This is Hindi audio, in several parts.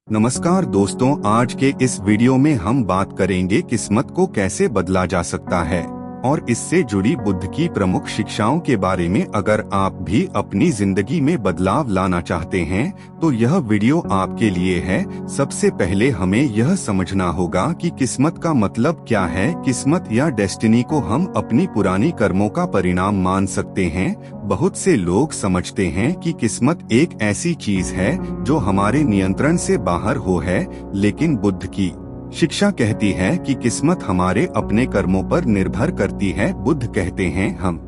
नमस्कार दोस्तों, आज के इस वीडियो में हम बात करेंगे किस्मत को कैसे बदला जा सकता है और इससे जुड़ी बुद्ध की प्रमुख शिक्षाओं के बारे में। अगर आप भी अपनी जिंदगी में बदलाव लाना चाहते हैं तो यह वीडियो आपके लिए है। सबसे पहले हमें यह समझना होगा कि किस्मत का मतलब क्या है। किस्मत या डेस्टिनी को हम अपनी पुरानी कर्मों का परिणाम मान सकते हैं। बहुत से लोग समझते हैं कि किस्मत एक ऐसी चीज है जो हमारे नियंत्रण से बाहर हो है, लेकिन बुद्ध की शिक्षा कहती है कि किस्मत हमारे अपने कर्मों पर निर्भर करती है। बुद्ध कहते हैं हम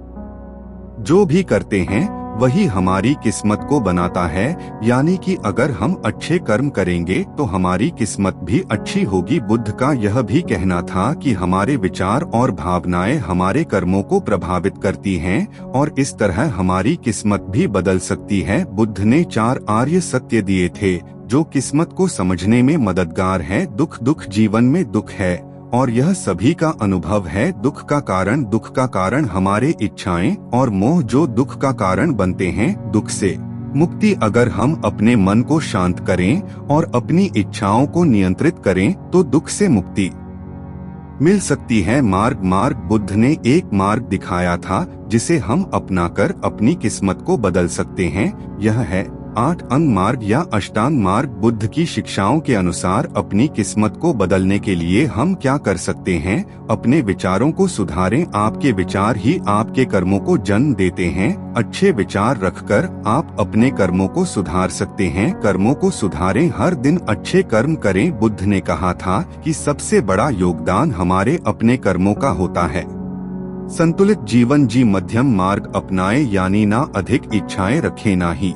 जो भी करते हैं वही हमारी किस्मत को बनाता है, यानी कि अगर हम अच्छे कर्म करेंगे तो हमारी किस्मत भी अच्छी होगी। बुद्ध का यह भी कहना था कि हमारे विचार और भावनाएं हमारे कर्मों को प्रभावित करती हैं और इस तरह हमारी किस्मत भी बदल सकती है। बुद्ध ने 4 आर्य सत्य दिए थे जो किस्मत को समझने में मददगार है। दुख जीवन में दुख है और यह सभी का अनुभव है। दुख का कारण हमारे इच्छाएं और मोह जो दुख का कारण बनते हैं। दुख से मुक्ति, अगर हम अपने मन को शांत करें और अपनी इच्छाओं को नियंत्रित करें तो दुख से मुक्ति मिल सकती है। मार्ग बुद्ध ने एक मार्ग दिखाया था जिसे हम अपनाकर अपनी किस्मत को बदल सकते हैं। यह है 8 अंग मार्ग या अष्टांग मार्ग। बुद्ध की शिक्षाओं के अनुसार अपनी किस्मत को बदलने के लिए हम क्या कर सकते हैं? अपने विचारों को सुधारें। आपके विचार ही आपके कर्मों को जन्म देते हैं। अच्छे विचार रखकर आप अपने कर्मों को सुधार सकते हैं। कर्मों को सुधारें, हर दिन अच्छे कर्म करें। बुद्ध ने कहा था कि सबसे बड़ा योगदान हमारे अपने कर्मों का होता है। संतुलित जीवन जी, मध्यम मार्ग अपनाएं, यानी ना अधिक इच्छाएं रखें ना ही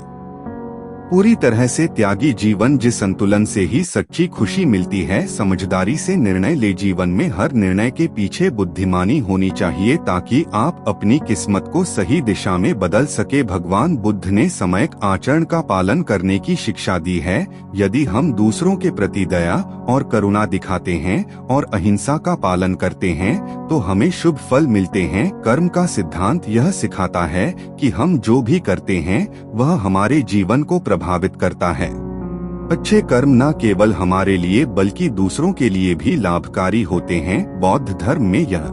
पूरी तरह से त्यागी जीवन। जिस संतुलन से ही सच्ची खुशी मिलती है। समझदारी से निर्णय ले। जीवन में हर निर्णय के पीछे बुद्धिमानी होनी चाहिए ताकि आप अपनी किस्मत को सही दिशा में बदल सके। भगवान बुद्ध ने सम्यक आचरण का पालन करने की शिक्षा दी है। यदि हम दूसरों के प्रति दया और करुणा दिखाते हैं और अहिंसा का पालन करते हैं तो हमें शुभ फल मिलते हैं। कर्म का सिद्धांत यह सिखाता है कि हम जो भी करते हैं वह हमारे जीवन को प्रभावित करता है। अच्छे कर्म न केवल हमारे लिए बल्कि दूसरों के लिए भी लाभकारी होते हैं। बौद्ध धर्म में यह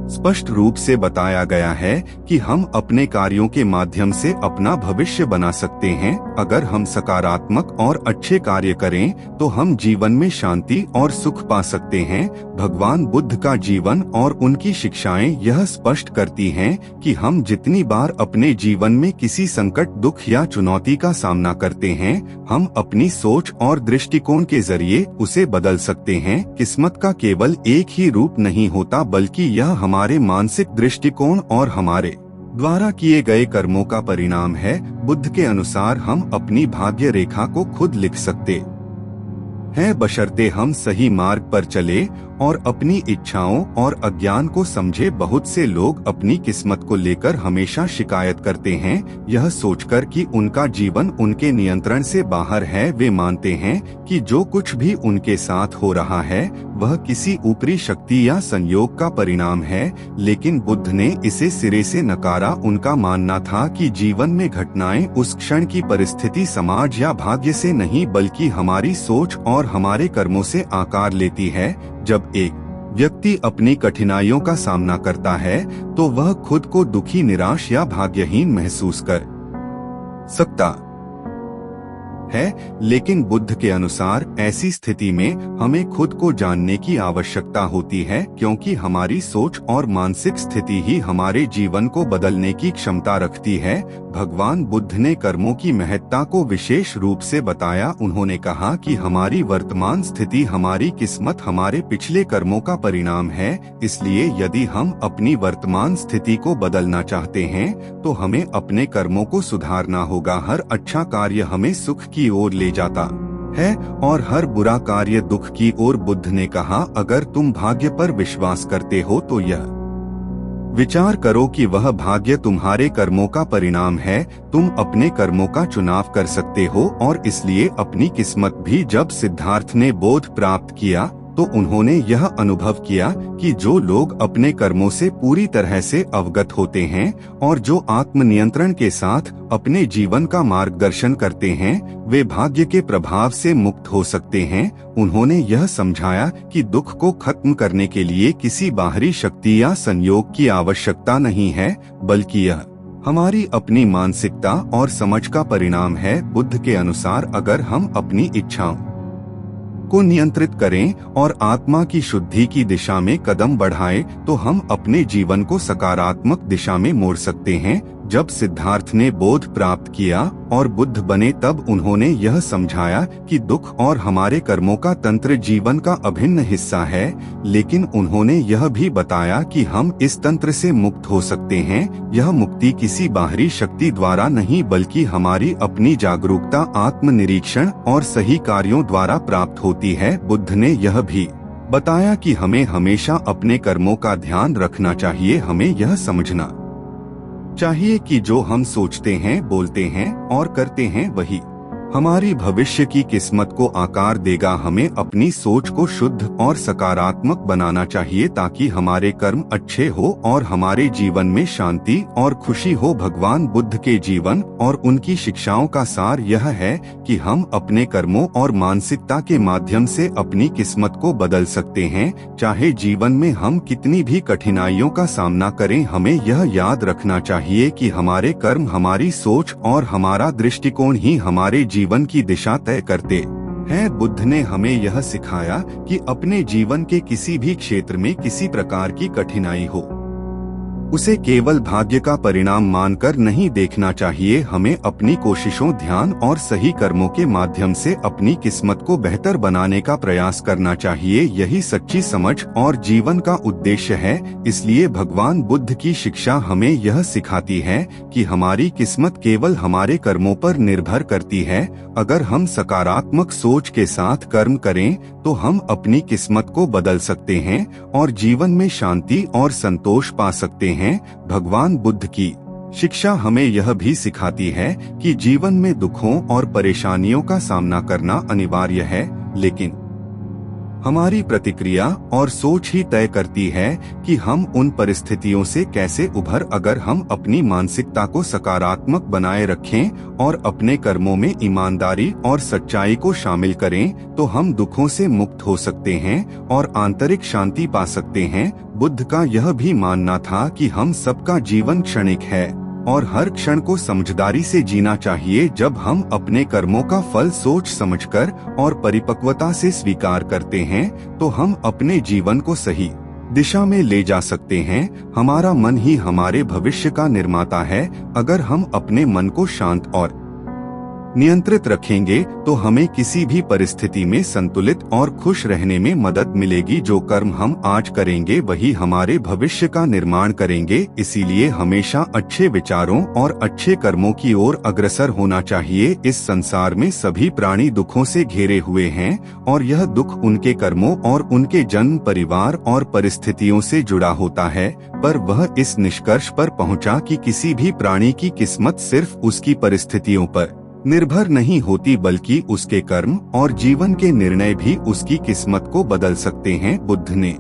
स्पष्ट रूप से बताया गया है कि हम अपने कार्यों के माध्यम से अपना भविष्य बना सकते हैं। अगर हम सकारात्मक और अच्छे कार्य करें तो हम जीवन में शांति और सुख पा सकते हैं। भगवान बुद्ध का जीवन और उनकी शिक्षाएं यह स्पष्ट करती हैं कि हम जितनी बार अपने जीवन में किसी संकट, दुख या चुनौती का सामना करते हैं, हम अपनी सोच और दृष्टिकोण के जरिए उसे बदल सकते हैं। किस्मत का केवल एक ही रूप नहीं होता, बल्कि यह हमारे मानसिक दृष्टिकोण और हमारे द्वारा किए गए कर्मों का परिणाम है। बुद्ध के अनुसार हम अपनी भाग्य रेखा को खुद लिख सकते हैं, बशर्ते हम सही मार्ग पर चले और अपनी इच्छाओं और अज्ञान को समझे। बहुत से लोग अपनी किस्मत को लेकर हमेशा शिकायत करते हैं, यह सोचकर कि उनका जीवन उनके नियंत्रण से बाहर है। वे मानते हैं कि जो कुछ भी उनके साथ हो रहा है वह किसी ऊपरी शक्ति या संयोग का परिणाम है, लेकिन बुद्ध ने इसे सिरे से नकारा। उनका मानना था कि जीवन में घटनाएं उस क्षण की परिस्थिति, समाज या भाग्य से नहीं बल्कि हमारी सोच और हमारे कर्मों से आकार लेती है। जब एक व्यक्ति अपनी कठिनाइयों का सामना करता है तो वह खुद को दुखी, निराश या भाग्यहीन महसूस कर सकता है, लेकिन बुद्ध के अनुसार ऐसी स्थिति में हमें खुद को जानने की आवश्यकता होती है, क्योंकि हमारी सोच और मानसिक स्थिति ही हमारे जीवन को बदलने की क्षमता रखती है। भगवान बुद्ध ने कर्मों की महत्ता को विशेष रूप से बताया। उन्होंने कहा कि हमारी वर्तमान स्थिति हमारी किस्मत हमारे पिछले कर्मों का परिणाम है। इसलिए यदि हम अपनी वर्तमान स्थिति को बदलना चाहते हैं तो हमें अपने कर्मों को सुधारना होगा। हर अच्छा कार्य हमें सुख की ओर ले जाता है और हर बुरा कार्य दुख की ओर। बुद्ध ने कहा, अगर तुम भाग्य पर विश्वास करते हो तो यह विचार करो कि वह भाग्य तुम्हारे कर्मों का परिणाम है। तुम अपने कर्मों का चुनाव कर सकते हो और इसलिए अपनी किस्मत भी। जब सिद्धार्थ ने बोध प्राप्त किया तो उन्होंने यह अनुभव किया कि जो लोग अपने कर्मों से पूरी तरह से अवगत होते हैं और जो आत्मनियंत्रण के साथ अपने जीवन का मार्गदर्शन करते हैं, वे भाग्य के प्रभाव से मुक्त हो सकते हैं। उन्होंने यह समझाया कि दुख को खत्म करने के लिए किसी बाहरी शक्ति या संयोग की आवश्यकता नहीं है, बल्कि यह हमारी अपनी मानसिकता और समझ का परिणाम है। बुद्ध के अनुसार अगर हम अपनी इच्छाओं को नियंत्रित करें और आत्मा की शुद्धि की दिशा में कदम बढ़ाएं, तो हम अपने जीवन को सकारात्मक दिशा में मोड़ सकते हैं। जब सिद्धार्थ ने बोध प्राप्त किया और बुद्ध बने, तब उन्होंने यह समझाया कि दुख और हमारे कर्मों का तंत्र जीवन का अभिन्न हिस्सा है, लेकिन उन्होंने यह भी बताया कि हम इस तंत्र से मुक्त हो सकते हैं। यह मुक्ति किसी बाहरी शक्ति द्वारा नहीं, बल्कि हमारी अपनी जागरूकता, आत्मनिरीक्षण और सही कार्यों द्वारा प्राप्त होती है। बुद्ध ने यह भी बताया कि हमें हमेशा अपने कर्मों का ध्यान रखना चाहिए। हमें यह समझना चाहिए कि जो हम सोचते हैं, बोलते हैं और करते हैं, वही हमारी भविष्य की किस्मत को आकार देगा। हमें अपनी सोच को शुद्ध और सकारात्मक बनाना चाहिए ताकि हमारे कर्म अच्छे हो और हमारे जीवन में शांति और खुशी हो। भगवान बुद्ध के जीवन और उनकी शिक्षाओं का सार यह है कि हम अपने कर्मों और मानसिकता के माध्यम से अपनी किस्मत को बदल सकते हैं। चाहे जीवन में हम कितनी भी कठिनाइयों का सामना करें, हमें यह याद रखना चाहिए कि हमारे कर्म, हमारी सोच और हमारा दृष्टिकोण ही हमारे जीवन की दिशा तय करते हैं। बुद्ध ने हमें यह सिखाया कि अपने जीवन के किसी भी क्षेत्र में किसी प्रकार की कठिनाई हो, उसे केवल भाग्य का परिणाम मानकर नहीं देखना चाहिए। हमें अपनी कोशिशों, ध्यान और सही कर्मों के माध्यम से अपनी किस्मत को बेहतर बनाने का प्रयास करना चाहिए। यही सच्ची समझ और जीवन का उद्देश्य है। इसलिए भगवान बुद्ध की शिक्षा हमें यह सिखाती है कि हमारी किस्मत केवल हमारे कर्मों पर निर्भर करती है। अगर हम सकारात्मक सोच के साथ कर्म करें, तो हम अपनी किस्मत को बदल सकते हैं और जीवन में शांति और संतोष पा सकते हैं। भगवान बुद्ध की शिक्षा हमें यह भी सिखाती है कि जीवन में दुखों और परेशानियों का सामना करना अनिवार्य है, लेकिन हमारी प्रतिक्रिया और सोच ही तय करती है कि हम उन परिस्थितियों से कैसे उभर। अगर हम अपनी मानसिकता को सकारात्मक बनाए रखें और अपने कर्मों में ईमानदारी और सच्चाई को शामिल करें, तो हम दुखों से मुक्त हो सकते हैं और आंतरिक शांति पा सकते हैं। बुद्ध का यह भी मानना था कि हम सबका जीवन क्षणिक है और हर क्षण को समझदारी से जीना चाहिए। जब हम अपने कर्मों का फल सोच समझकर और परिपक्वता से स्वीकार करते हैं, तो हम अपने जीवन को सही दिशा में ले जा सकते हैं। हमारा मन ही हमारे भविष्य का निर्माता है। अगर हम अपने मन को शांत और नियंत्रित रखेंगे, तो हमें किसी भी परिस्थिति में संतुलित और खुश रहने में मदद मिलेगी। जो कर्म हम आज करेंगे, वही हमारे भविष्य का निर्माण करेंगे। इसीलिए हमेशा अच्छे विचारों और अच्छे कर्मों की ओर अग्रसर होना चाहिए। इस संसार में सभी प्राणी दुखों से घिरे हुए हैं और यह दुख उनके कर्मों और उनके जन्म, परिवार और परिस्थितियों से जुड़ा होता है। पर वह इस निष्कर्ष पर पहुंचा कि किसी भी प्राणी की किस्मत सिर्फ उसकी परिस्थितियों पर निर्भर नहीं होती, बल्कि उसके कर्म और जीवन के निर्णय भी उसकी किस्मत को बदल सकते हैं। बुद्ध ने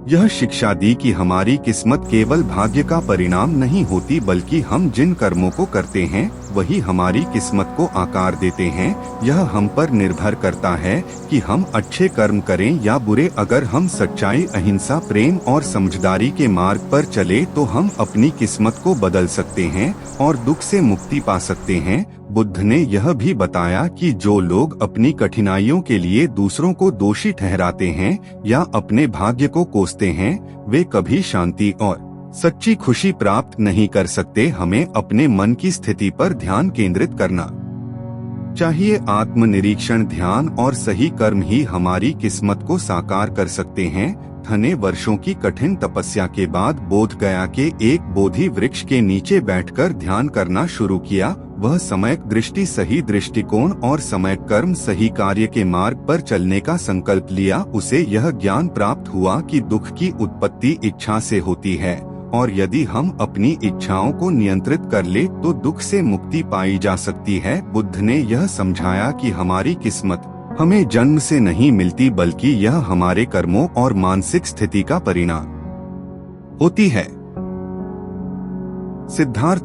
यह शिक्षा दी कि हमारी किस्मत केवल भाग्य का परिणाम नहीं होती, बल्कि हम जिन कर्मों को करते हैं, वही हमारी किस्मत को आकार देते हैं। यह हम पर निर्भर करता है कि हम अच्छे कर्म करें या बुरे। अगर हम सच्चाई, अहिंसा, प्रेम और समझदारी के मार्ग पर चले, तो हम अपनी किस्मत को बदल सकते हैं और दुख से मुक्ति पा सकते हैं। बुद्ध ने यह भी बताया कि जो लोग अपनी कठिनाइयों के लिए दूसरों को दोषी ठहराते हैं या अपने भाग्य को कोसते हैं, वे कभी शांति और सच्ची खुशी प्राप्त नहीं कर सकते। हमें अपने मन की स्थिति पर ध्यान केंद्रित करना चाहिए। आत्मनिरीक्षण, ध्यान और सही कर्म ही हमारी किस्मत को साकार कर सकते हैं। घने वर्षों की कठिन तपस्या के बाद बोध गया के एक बोधि वृक्ष के नीचे बैठकर ध्यान करना शुरू किया। वह समय दृष्टि, सही दृष्टिकोण और समय कर्म, सही कार्य के मार्ग पर चलने का संकल्प लिया। उसे यह ज्ञान प्राप्त हुआ कि दुख की उत्पत्ति इच्छा से होती है और यदि हम अपनी इच्छाओं को नियंत्रित कर ले, तो दुख से मुक्ति पाई जा सकती है। बुद्ध ने यह समझाया कि हमारी किस्मत हमें जन्म से नहीं मिलती, बल्कि यह हमारे कर्मों और मानसिक स्थिति का परिणाम होती है। सिद्धार्थ